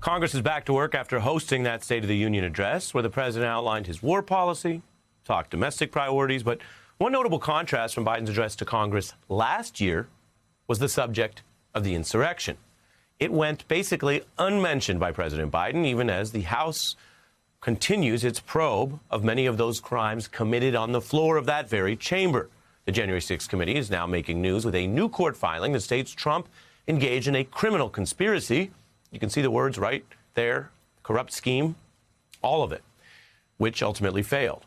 Congress is back to work after hosting that State of the Union address where the president outlined his war policy, talked domestic priorities. But one notable contrast from Biden's address to Congress last year was the subject of the insurrection. It went basically unmentioned by President Biden, even as the House continues its probe of many of those crimes committed on the floor of that very chamber. The January 6th committee is now making news with a new court filing that states Trump engaged in a criminal conspiracy. You can see the words right there, corrupt scheme, all of it, which ultimately failed.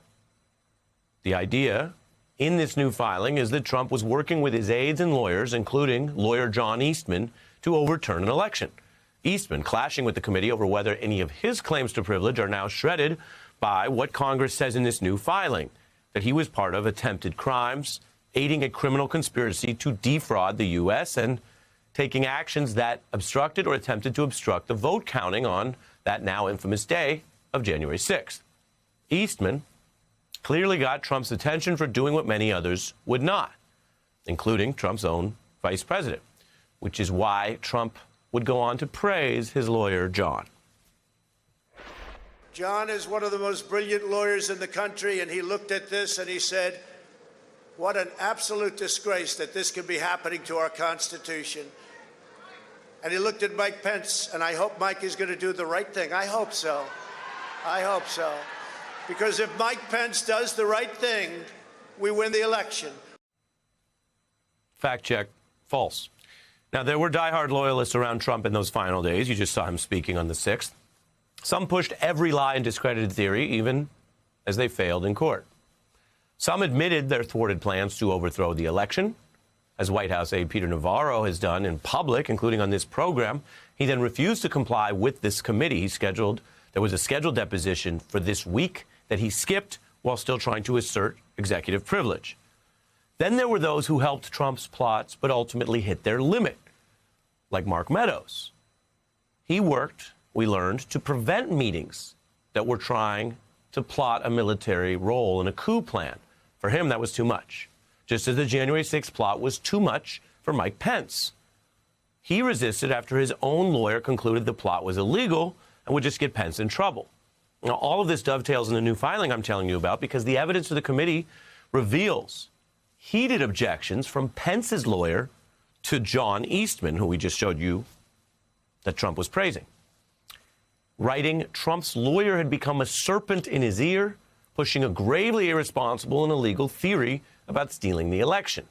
The idea in this new filing is that Trump was working with his aides and lawyers, including lawyer John Eastman, to overturn an election. Eastman clashing with the committee over whether any of his claims to privilege are now shredded by what Congress says in this new filing, that he was part of attempted crimes, aiding a criminal conspiracy to defraud the U.S. and taking actions that obstructed or attempted to obstruct the vote counting on that now infamous day of January 6th. Eastman clearly got Trump's attention for doing what many others would not, including Trump's own vice president, which is why Trump would go on to praise his lawyer, John. John is one of the most brilliant lawyers in the country, and he looked at this and he said, what an absolute disgrace that this could be happening to our Constitution. And he looked at Mike Pence, and I hope Mike is going to do the right thing. I hope so. I hope so. Because if Mike Pence does the right thing, we win the election. Fact check, false. Now, there were diehard loyalists around Trump in those final days. You just saw him speaking on the 6th. Some pushed every lie and discredited theory, even as they failed in court. Some admitted their thwarted plans to overthrow the election, as White House aide Peter Navarro has done in public, including on this program. He then refused to comply with this committee. There was a scheduled deposition for this week that he skipped while still trying to assert executive privilege. Then there were those who helped Trump's plots but ultimately hit their limit, like Mark Meadows. He worked, we learned, to prevent meetings that were trying to plot a military role in a coup plan. For him, that was too much, just as the January 6th plot was too much for Mike Pence. He resisted after his own lawyer concluded the plot was illegal and would just get Pence in trouble. Now, all of this dovetails in the new filing I'm telling you about because the evidence of the committee reveals heated objections from Pence's lawyer to John Eastman, who we just showed you that Trump was praising. Writing, Trump's lawyer had become a serpent in his ear, pushing a gravely irresponsible and illegal theory about stealing the election.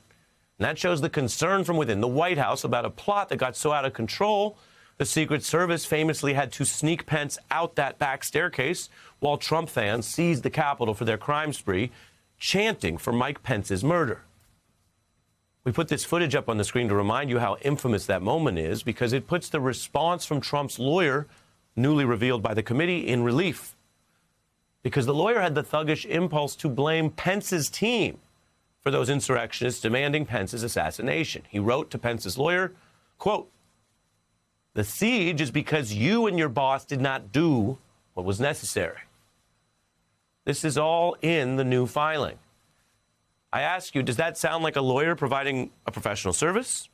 And that shows the concern from within the White House about a plot that got so out of control, the Secret Service famously had to sneak Pence out that back staircase while Trump fans seized the Capitol for their crime spree, chanting for Mike Pence's murder. We put this footage up on the screen to remind you how infamous that moment is because it puts the response from Trump's lawyer, newly revealed by the committee, in relief. Because the lawyer had the thuggish impulse to blame Pence's team for those insurrectionists demanding Pence's assassination. He wrote to Pence's lawyer, quote, "The siege is because you and your boss did not do what was necessary." This is all in the new filing. I ask you, does that sound like a lawyer providing a professional service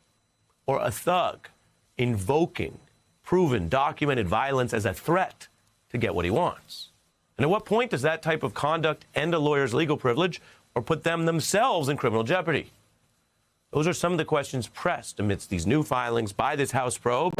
or a thug invoking proven, documented violence as a threat to get what he wants? And at what point does that type of conduct end a lawyer's legal privilege or put them themselves in criminal jeopardy? Those are some of the questions pressed amidst these new filings by this House probe.